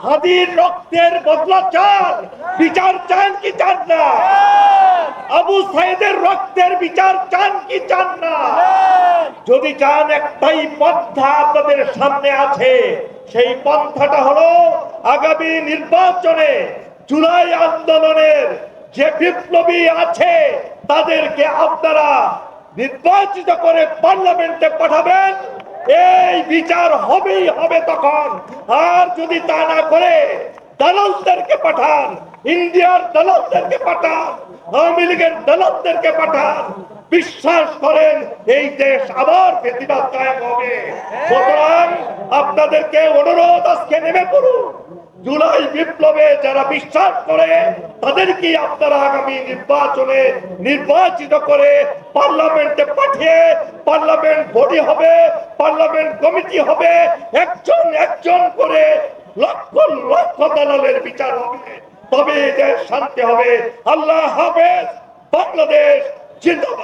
হাদির রক্তের বদলা চান, বিচার চান কি চান না? আবু সাইদের রক্তের বিচার চান কি চান না? যদি চান, একটাই পন্থা আপনাদের সামনে আছে। সেই পন্থাটা হলো আগামী নির্বাচনে জুলাই আন্দোলনের যে বিপ্লবী আছে তাদেরকে আপনারা নির্বাচিত করে পার্লামেন্টে পাঠাবেন। এই বিচার হবেই হবে তখন। আর যদি তা না করে দালালদেরকে পাঠান, ইন্ডিয়ার দালালদেরকে পাঠান, আওয়ামী লীগের দালালদেরকে পাঠান, বিশ্বাস করেন এই দেশ আবার ফেসিবাদ কায়েম হবে। সুতরাং আপনাদেরকে অনুরোধ, আজকে নেমে পড়ুন। জুলাই বিপ্লবে যারা বিশ্বাস করে তাদেরকে আপনারা আগামী নির্বাচনে নির্বাচিত করে পার্লামেন্টে পাঠিয়ে পার্লামেন্ট বডি হবে, পার্লামেন্ট কমিটি হবে, একজন একজন করে লক্ষ লক্ষ দালালের বিচার হবে। তবে দেশ শান্তি হবে। আল্লাহ হাফেজ। বাংলাদেশ জিন্দাবাদ।